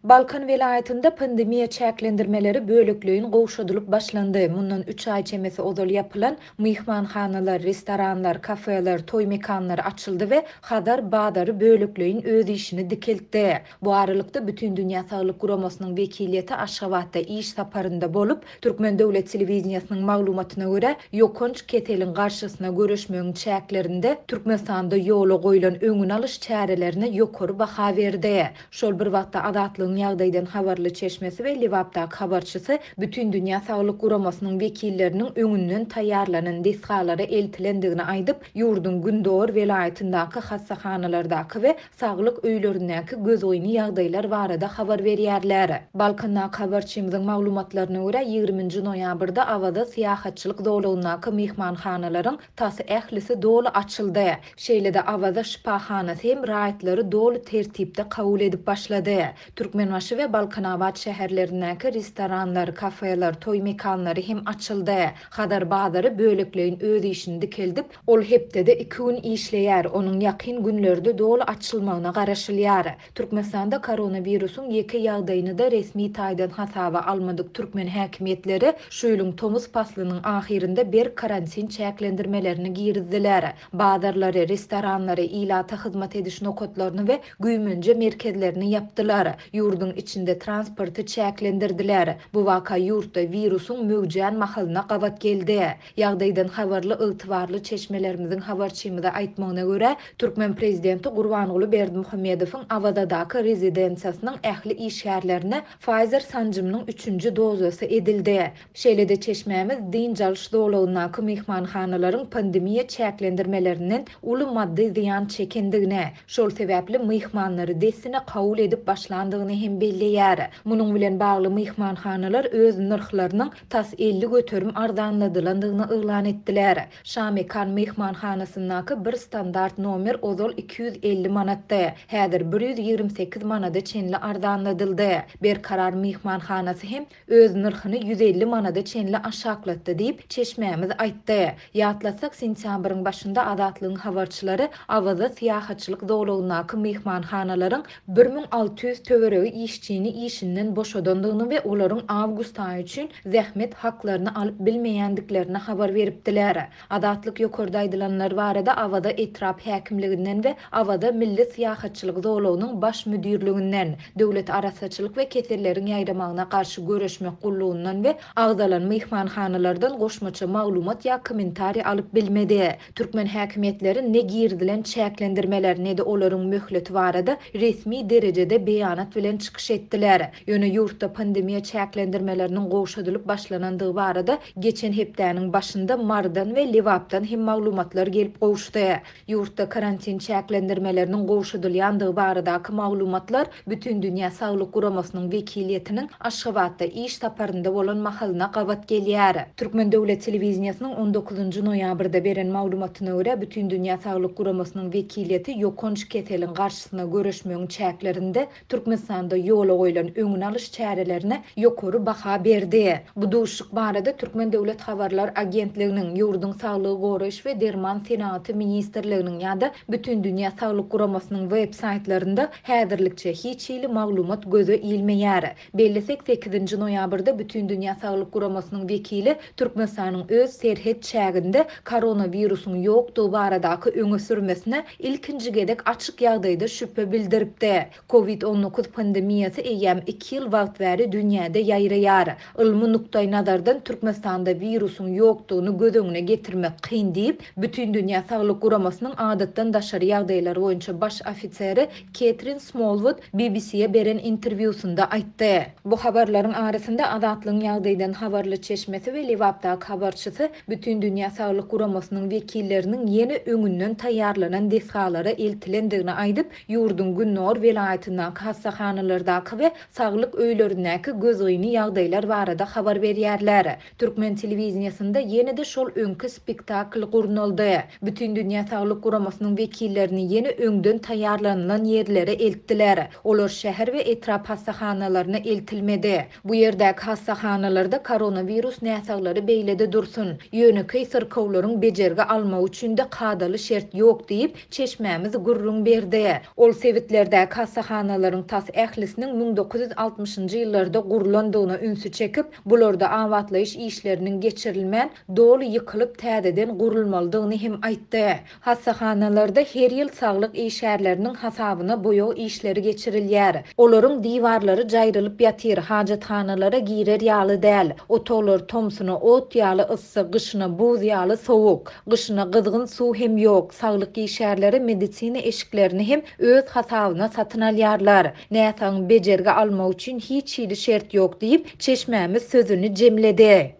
Balkan vilayetinde pandemiya çäklendirmeleri bölüklüğün gowşadylyp başlandy. Mundan 3 ay çemesi ozal yapılan mihmanhanalar, restoranlar, kafeler, toy mekanları açıldı ve hadar badary bölüklüğün öz işini dikeltdi. Bu aralykda bütün Dünya Saglyk Guramasynyň wekiliýeti Aşgabatda iş saparynda bolup, Türkmen Döwlet Telewizionyanyň maglumatyna görä, ýokunç ketelin garşysyna görüşmegiň çäklerinde Türkmenistanda ýola goýulan öňün alyş çärelerine ýokary baha berdi. Şol bir wagtda Adatlygyň ýagdaýdan habarly çeşmesi we Liwapdaky habarçysy bütün Dünya Saglyk Guramasynyň wekilleriniň öňünden taýýarlanan desgalary eltilendigini aýdyp, ýurdun Gündor vilayatyndäki hassahanalardaky we saglyk öýlerindäki gözoýny ýagdaýlar barada habar berýärler. Balkandaky habarçymyzyň maglumatlaryna görä 20 noýabrda awada syýahatçylyk dowlugyndaky mihmanhanalaryň tasy ählisi dolu açyldy. Şeýle-de awada şipahanasy hem raýatlary dolu tertipde kabul edip başlady. Türkmenbaşy we Balkanawat şäherlerindäki restoranlar, kafeler, toy mekanlary hem açyldy. Hadar badary bölüklüğin öz işini dikeldip, ol hepde 2 gün işleýär. Onuň ýakyn günlerde dolu açylmagyna garaşylýar. Türkmenistanda koronavirusyň ýeki ýagdaýyny da resmi taýdan hasaba almadyk Türkmen häkimetleri şu ýylyň tomuz paslynyň ahirinde bir karantin çäklendirmelerini girdiler. Badarlary, restoranlary, ilata hyzmat ediş nokotlaryny we güýmünje merkezlerini yapdylar. Ýurdun içinde transporty çäklendirdiler. Bu waka ýurtda virusyň mögjen mahalyna gabat geldi. Ýagdaýdan habarly ygtybarly çeşmelerimiziň habarçymyda aýtmagyna görä, Türkmen prezidenti Gurbanguly Berdimuhammedowyň Awadaky rezidensiýasynyň ähli işgärlerine Pfizer sanjymynyň 3-nji dozasy edildi. Şeýle-de çeşmemiz diňjalş dowlugyndaky mihmanhanalaryň pandemiýa çäklendirmelerinden uly maddi ziýan çekendigine, şol sebäpli mihmanlary desine kabul edip başlandygyny hem belleýär. Munyň bilen bagly mihmanhanalar öz narhlarynyň tas 50 göterim arzanladylandygyny yglan etdiler. Şamekan mihmanhanasyndaky bir standart nomer ozal 250 manatda, häzir 128 manada çenli arzanladyldy. Bir karar mihmanhanasy hem öz narhyny 150 manada çenli aşaklatdy diýip çeşmemiz aýtdy. Ýatlasak sentýabryň başynda Adatlygyň habarçylary awada syýahatçylyk dowlugyndaky mihmanhanalaryň 1600 töweregi işçini işinden boşadandygyny we olaryň awgust aýy üçin zähmet haklaryny alyp bilmeýändiklerini habar beripdiler. Adatlyk ýokarda aýdylanlar barada awada etrap häkimliginden we awada milli syýahatçylyk dowlugynyň baş müdirliginden, döwlet arasaçylyk we keserleriň ýaýramagyna garşy görüşmek gullugundan we agdalan mihmanhanalardan goşmaça maglumat ýa kommentari alyp bilmedi. Türkmen häkimetleri ne girdilen çäklendirmeler ne de olaryň möhleti barada resmi derejede beýanat bilen çykyş etdiler. Ýöne ýurtda pandemiýa çäklendirmeleriniň gowşadylyp başlanandygy barada geçen hepdäniň başynda Mardan we Liwapdan hem maglumatlar gelip gowşdy. Ýurtda karantin çäklendirmeleriniň gowşadylýandygy baradaky maglumatlar bütün Dünya Saglyk Guramasynyň wekiliýetiniň Aşgabatda iş saparynda bolan mahalyna gabat gelýär. Türkmen Döwlet Telewizionyanyň 19 noýabrda beren maglumatyna görä, bütün Dünya Saglyk Guramasynyň wekiliýeti ýokunç ketelin garşysyna görüşmegiň çäklerinde Türkmenistanda ýola goýulan öňüň alyş çärelerine ýokary baha berdi. Bu duşuk barada Türkmen Döwlet Habarlar Agentliginiň, Ýurdun Saglygy goraýyş we derman senaty ministrliginiň ýa-da bütün Dünya Saglyk Guramasynyň web saytlarynda häzirlikçe hiç ýyly maglumat göze ilmeýär. Bellesek 8 noýabrda bütün Dünya Saglyk Guramasynyň wekili Türkmenistanyň öz serhet çäginde koronavirusyň ýokdugy baradaky öňe sürmesine ilkinji gedek açyk ýagdaýda şüphe bildiripdi. Covid-19 pandemiýasy eýäm 2 ýyl wagt bäri dünýäde ýaýraýar. Ilmi nukdaý nazardan Türkmenistanda virusyň ýokdugyny göz öňüne getirmek kyn diýip, bütün Dünya Saglyk Guramasynyň adatdan daşary ýagdaýlar boýunça baş ofiseri Catherine Smallwood BBC'ye beren interwýusunda aýtdy. Bu habarlaryň arasynda Adatlygyň ýagdaýdan habarly çeşmesi we Liwapdaky habarçysy bütün Dünya Saglyk Guramasynyň wekilleriniň ýeni öňünden taýýarlanan desgalary eltilendigini aýdyp, ýurdun Günnor vilayatyndäki hassahanalardaky we saglyk öýlerindäki gözoýny ýagdaýlar barada habar berýärler. Türkmen telewizionyasynda ýene-de şol öňkü spektakl gurnaldy. Bütün Dünya Saglyk Guramasynyň wekillerini ýeni öňden taýýarlanan ýerlere eltdiler. Olar şäher we etrap hassahanalarına eltilmedi. Bu ýerdäki hassahanalarda koronavirus näsaglary beýlede dursun. Ýöneki sırkawlaryň bejerge alma üçin de kadaly şert ýok diýip çeşmemiz gurrun berdi. Ol sevitlerde kassahanalaryň tas ählisiniň 1960-njy ýyllarda gurulandygyna ünsü çekip, bularda awatlaýyş işleriniň geçirilmän, doly ýykylyp täzeden gurulmalydygyny hem aýtdy. Hassahanalarda her ýyl saglyk işärleriniň hasabyna boýaw işleri geçirilýär. Olaryň diwarlary jaýrylyp ýatyr, hajathanalara girer ýaly däl. Otoglar tomsuny ot ýaly ıssy, gyşyna buz ýaly sowuk, gyşyna gyzgyn suw hem ýok. Saglyk işärleri medisina eşiklerini hem öz hasabyna satyn alýarlar. Näsaň bejerge almak üçin hiç şeýle şert ýok diýip çeşmämiz sözüni jemledi.